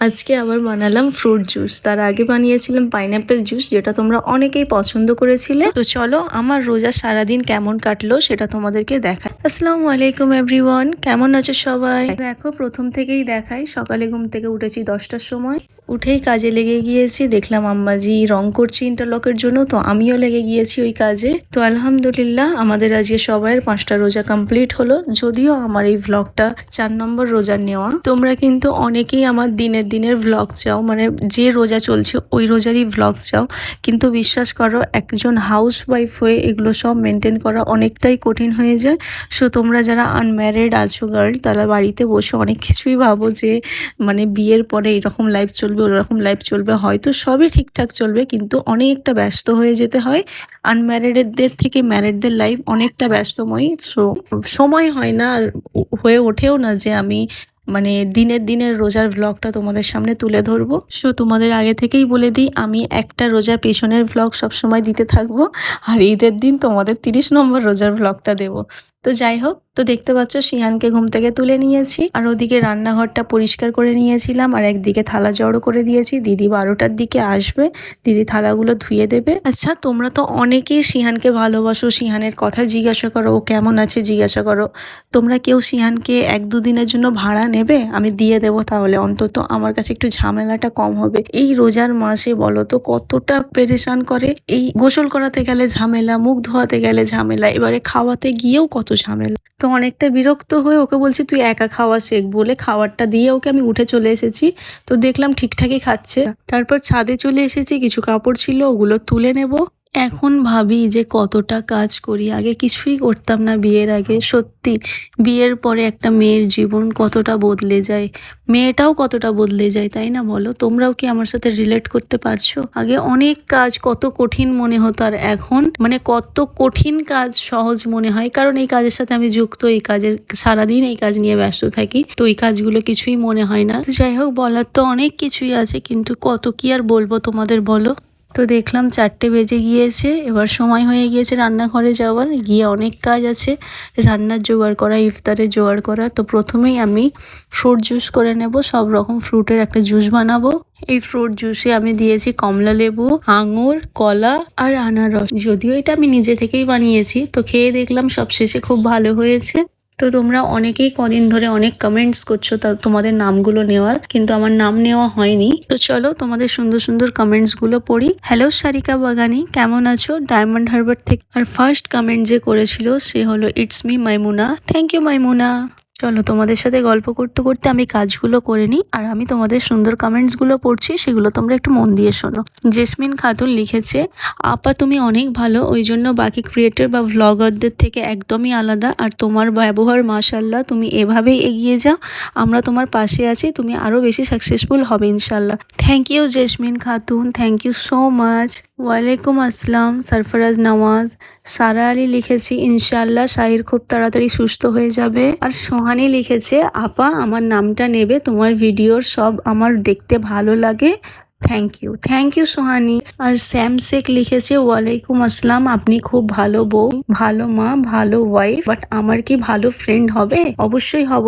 আজকে আবার বানালাম ফ্রুট জুস। তার আগে বানিয়েছিলাম পাইনাপেল জুস, যেটা তোমরা অনেকেই পছন্দ করেছিলে। তো চলো আমার রোজা সারাদিন কেমন কাটলো সেটা তোমাদেরকে দেখাই। আসসালামু আলাইকুম এভরিওয়ান, কেমন আছো সবাই? দেখো প্রথম থেকেই দেখাই। সকালে ঘুম থেকে উঠেছি 10টার সময়, উঠেই কাজে লেগে গিয়েছি। দেখলাম আম্মাজি রং করছি ইন্টারলকের জন্য, তো আমিও লেগে গিয়েছি ওই কাজে। তো আলহামদুলিল্লাহ আমাদের আজকে সবাইয়ের 5টা রোজা কমপ্লিট হলো। যদিও আমার এই ভ্লগটা 4 নম্বর রোজার নেওয়া। তোমরা কিন্তু অনেকেই আমার দিনের ভ্লগ চাও, মানে যে রোজা চলছে ওই রোজারই ভ্লগ চাও, কিন্তু বিশ্বাস করো একজন হাউস ওয়াইফ হয়ে এগুলো সব মেনটেন করা অনেকটাই কঠিন হয়ে যায়। সো তোমরা যারা আনম্যারিড আছো গার্ল, তারা বাড়িতে বসে অনেক কিছুই ভাবো যে মানে বিয়ের পরে এরকম লাইফ চলবে, ওরকম লাইফ চলবে, হয়তো সবই ঠিকঠাক চলবে, কিন্তু অনেকটা ব্যস্ত হয়ে যেতে হয়। আনম্যারিডদের থেকে ম্যারিডদের লাইফ অনেকটা ব্যস্তময়ী। সো সময় হয় না, আর হয়ে ওঠেও না যে আমি মানে দিনের রোজার ভ্লগটা তোমাদের সামনে তুলে ধরবো। সো তোমাদের আগে থেকেই বলে দিই, আমি একটা রোজার পেছনের ভ্লগ সবসময় দিতে থাকবো, আর ঈদের দিন তোমাদের 30 নম্বর রোজার ভ্লগটা দেবো। তো যাই হোক, তো দেখতে পাচ্ছ শিয়ানকে ঘুম থেকে তুলে নিয়েছি, আর ওদিকে রান্নাঘরটা পরিষ্কার করে নিয়েছিলাম, আর একদিকে থালা জড়ো করে দিয়েছি। দিদি 12টার দিকে আসবে, দিদি থালাগুলো ধুয়ে দেবে। আচ্ছা, তোমরা তো অনেকেই শিহানকে ভালোবাসো, শিহানের কথা জিজ্ঞাসা করো, ও কেমন আছে জিজ্ঞাসা করো। তোমরা কেউ শিহানকে 1-2 দিনের জন্য ভাড়া নেবে? আমি দিয়ে দেবো, তাহলে অন্তত আমার কাছে একটু ঝামেলাটা কম হবে। এই রোজার মাসে বলো তো কতটা পেরেশান করে। এই গোসল করাতে গেলে ঝামেলা, মুখ ধোয়াতে গেলে ঝামেলা, এবারে খাওয়াতে গিয়েও কত ঝামেলা। তো অনেকটা বিরক্ত হয়ে ওকে বলছি তুই একা খাওয়া শেখ বলে খাবারটা দিয়ে ওকে আমি উঠে চলে এসেছি। তো দেখলাম ঠিকঠাকই খাচ্ছে। তারপর ছাদে চলে এসেছি, কিছু কাপড় ছিল ওগুলো তুলে নেব। এখন ভাবি যে কতটা কাজ করি, আগে কিছুই করতাম না বিয়ের আগে। সত্যি বিয়ের পরে একটা মেয়ের জীবন কতটা বদলে যায়, মেয়েটাও কতটা বদলে যায়, তাই না বলো? তোমরাও কি আমার সাথে রিলেট করতে পারছো? আগে অনেক কাজ কত কঠিন মনে হতো, আর এখন মানে কত কঠিন কাজ সহজ মনে হয়, কারণ এই কাজের সাথে আমি যুক্ত, এই কাজের সারাদিন এই কাজ নিয়ে ব্যস্ত থাকি। তো এই কাজগুলো কিছুই মনে হয় না। যাই হোক, বলার তো অনেক কিছুই আছে, কিন্তু কত কি আর বলবো তোমাদের, বলো? তো দেখলাম 4টে বেজে গিয়েছে, এবার সময় হয়ে গিয়েছে রান্নাঘরে যাওয়ার। গিয়ে অনেক কাজ আছে, রান্নার জোগাড় করা, ইফতারের জোগাড় করা। তো প্রথমেই আমি ফ্রুট জুস করে নেব, সব রকম ফ্রুটের একটা জুস বানাবো। এই ফ্রুট জুসে আমি দিয়েছি কমলা লেবু, আঙুর, কলা আর আনারস। যদিও এটা আমি নিজে থেকেই বানিয়েছি, তো খেয়ে দেখলাম সবশেষে খুব ভালো হয়েছে। তো তোমরা অনেকেই কদিন ধরে অনেক কমেন্টস করছো তা তোমাদের নামগুলো নেওয়ার, কিন্তু আমার নাম নেওয়া হয়নি। তো চলো তোমাদের সুন্দর সুন্দর কমেন্টস গুলো পড়ি। হ্যালো সারিকা বাগানি, কেমন আছো? ডায়মন্ড হারবার থেকে। আর ফার্স্ট কমেন্ট যে করেছিল সে হলো it's me Maimuna. Thank you Maimuna. চলো তোমাদের সাথে গল্প করতে করতে আমি কাজগুলো করে নিই, আর আমি তোমাদের সুন্দর কমেন্টস গুলো পড়ছি, সেগুলো তোমরা একটু মন দিয়ে শোনো। জেসমিন খাতুন লিখেছে, আপা তুমি অনেক ভালো, ওই জন্য বাকি ক্রিয়েটর বা ভ্লগারদের থেকে একদমই আলাদা, আর তোমার ব্যবহার মাশাল্লাহ, তুমি এভাবেই এগিয়ে যাও, আমরা তোমার পাশে আছি, তুমি আরো বেশি সাকসেসফুল হবে ইনশাল্লাহ। Thank you Jasmine Khatun, thank you so much. ওয়ালাইকুম আসসালাম সরফরাজ নওয়াজ। সারা আলী লিখেছি, ইনশাল্লাহ শাহির খুব তাড়াতাড়ি সুস্থ হয়ে যাবে। আর সোহানি লিখেছে, আপা আমার নামটা নেবে, তোমার ভিডিওর সব আমার দেখতে ভালো লাগে। Thank you Sohani. আর স্যাম শেখ লিখেছে, ওয়ালাইকুম আসসালাম, আপনি খুব ভালো বউ, ভালো মা, ভালো ওয়াইফ, বাট আমার কি ভালো ফ্রেন্ড হবে? অবশ্যই হব।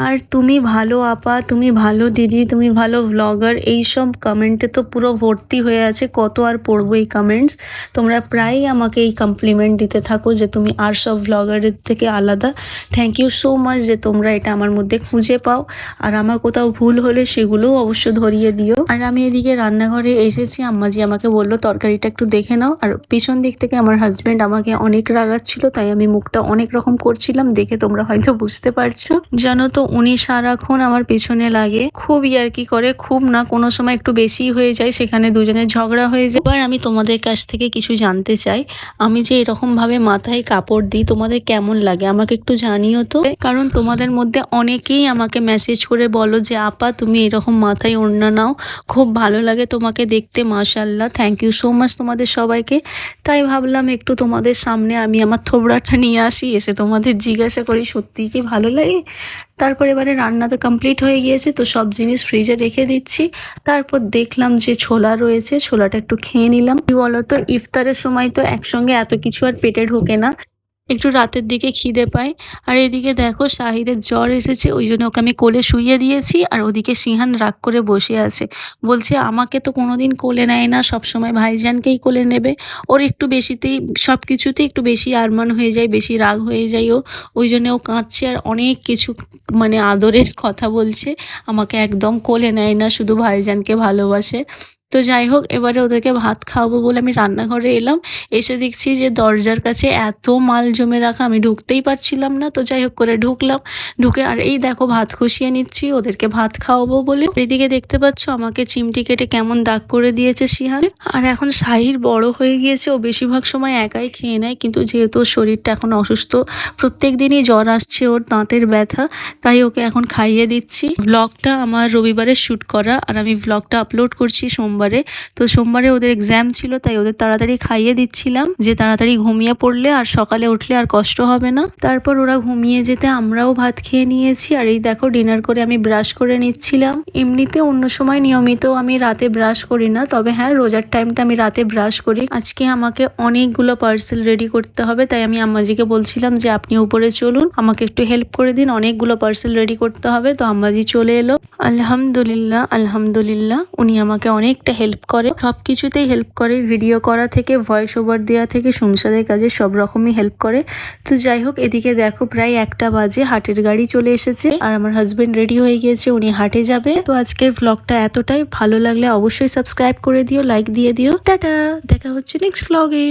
আর তুমি ভালো আপা, তুমি ভালো দিদি, তুমি ভালো ভ্লগার, এইসব কমেন্টে তো পুরো ভর্তি হয়ে আছে, কত আর পড়বো এই কমেন্টস। তোমরা প্রায়ই আমাকে এই কমপ্লিমেন্ট দিতে থাকো যে তুমি আর সব ভ্লগারের থেকে আলাদা। থ্যাংক ইউ সো মাচ যে তোমরা এটা আমার মধ্যে খুঁজে পাও, আর আমার কোথাও ভুল হলে সেগুলোও অবশ্য ধরিয়ে দিও। আর আমি এদিকে রান্নাঘরে এসেছি, আম্মাজি আমাকে বললো তরকারিটা একটু দেখে নাও, আর পিছন দিক থেকে আমার হাজবেন্ড আমাকে অনেক রাগাচ্ছিল, তাই আমি মুখটা অনেক রকম করছিলাম, দেখে তোমরা হয়তো বুঝতে পারছো। জানো তো উনি সারাক্ষণ আমার পেছনে লাগে, খুব ইয়ার্কি করে, খুব না, কোনো সময় একটু বেশি হয়ে যায়, সেখানে দুজনের ঝগড়া হয়ে যায়। এবার আমি তোমাদের কাছ থেকে কিছু জানতে চাই, আমি যে এরকম ভাবে মাথায় কাপড় দিই তোমাদের কেমন লাগে আমাকে একটু জানিও তো, কারণ তোমাদের মধ্যে অনেকেই আমাকে মেসেজ করে বলো যে আপা তুমি এরকম মাথায় ওড়না নাও, খুব ভালো লাগে তোমাকে দেখতে, মাশাল্লাহ। থ্যাংক ইউ সো মাচ তোমাদের সবাইকে। তাই ভাবলাম একটু তোমাদের সামনে আমি আমার থোবড়াটা নিয়ে আসি, এসে তোমাদের জিজ্ঞাসা করি সত্যি কি ভালো লাগে। তারপর এবারে রান্না তো কমপ্লিট হয়ে গিয়েছে, তো সব জিনিস ফ্রিজে রেখে দিচ্ছি। তারপর দেখলাম যে ছোলা রয়েছে, ছোলাটা একটু খেয়ে নিলাম। কি বলতো, ইফতারের সময় তো একসঙ্গে এত কিছু আর পেটে ঢোকে না, একটু রাতের দিকে খিদে পায়। আর এদিকে দেখো শাহিদের জ্বর এসেছে, ওই জন্য ওকে আমি কোলে শুইয়ে দিয়েছি। আর ওদিকে সিহান রাগ করে বসে আছে, বলছে আমাকে তো কোনোদিন কোলে নেয় না, সবসময় ভাইজানকেই কোলে নেবে। ওর একটু বেশিতেই সব কিছুতেই একটু বেশি আরমান হয়ে যায়, বেশি রাগ হয়ে যায় ও, ওই জন্য ও কাঁদছে আর অনেক কিছু মানে আদরের কথা বলছে। আমাকে একদম কোলে নেয় না, শুধু ভাইজানকে ভালোবাসে। তো যাই হোক, এবারে ওদেরকে ভাত খাওয়াবো বলে আমি রান্নাঘরে এলাম। এসে দেখছি যে দরজার কাছে এত মাল জমে রাখা, আমি ঢুকতেই পারছিলাম না। তো যাই হোক করে ঢুকলাম, ঢুকে আর এই দেখো ভাত কষিয়ে নিচ্ছি ওদেরকে ভাত খাওয়াবো বলে। এদিকে দেখতে পাচ্ছ আমাকে চিমটি কেটে কেমন দাগ করে দিয়েছে সিহান। আর এখন শাহির বড় হয়ে গিয়েছে, ও বেশিরভাগ সময় একাই খেয়ে নেয়, কিন্তু যেহেতু ওর শরীরটা এখন অসুস্থ, প্রত্যেক দিনই জ্বর আসছে, ওর দাঁতের ব্যথা, তাই ওকে এখন খাইয়ে দিচ্ছি। ব্লগটা আমার রবিবারে শ্যুট করা, আর আমি ব্লগটা আপলোড করছি সোমবারে। তো সোমবারে ওদের এক্সাম ছিল, তাই ওদের তাড়াতাড়ি খাইয়ে দিচ্ছিলাম, যে তাড়াতাড়ি ঘুমিয়ে পড়লে আর সকালে উঠলে আর কষ্ট হবে না। তারপর ওরা ঘুমিয়ে যেতে আমরাও ভাত খেয়ে নিয়েছি। আর এই দেখো ডিনার করে আমি ব্রাশ করে নিচ্ছিলাম। এমনিতে অন্য সময় নিয়মিত আমি রাতে ব্রাশ করি না, তবে হ্যাঁ রোজার টাইমটা আমি রাতে ব্রাশ করি। আজকে আমাকে অনেকগুলো পার্সেল রেডি করতে হবে, তাই আমি আম্মাজিকে বলছিলাম যে আপনি উপরে চলুন, আমাকে একটু হেল্প করে দিন, অনেকগুলো পার্সেল রেডি করতে হবে। তো আম্মাজি চলে এলো। আলহামদুলিল্লাহ আলহামদুলিল্লাহ, উনি আমাকে অনেকটা হেল্প করে, সব কিছুতেই হেল্প করে, ভিডিও করা থেকে ভয়েস ওভার দেওয়া থেকে সংসারের কাজে সব রকমই হেল্প করে। তো যাই হোক, এদিকে দেখো প্রায় 1টা বাজে, হাটের গাড়ি চলে এসেছে আর আমার হাজবেন্ড রেডি হয়ে গিয়েছে, উনি হাটে যাবে। তো আজকের ব্লগটা এতটাই, ভালো লাগলে অবশ্যই সাবস্ক্রাইব করে দিও, লাইক দিয়ে দিও। টাটা, দেখা হচ্ছে নেক্সট ব্লগে।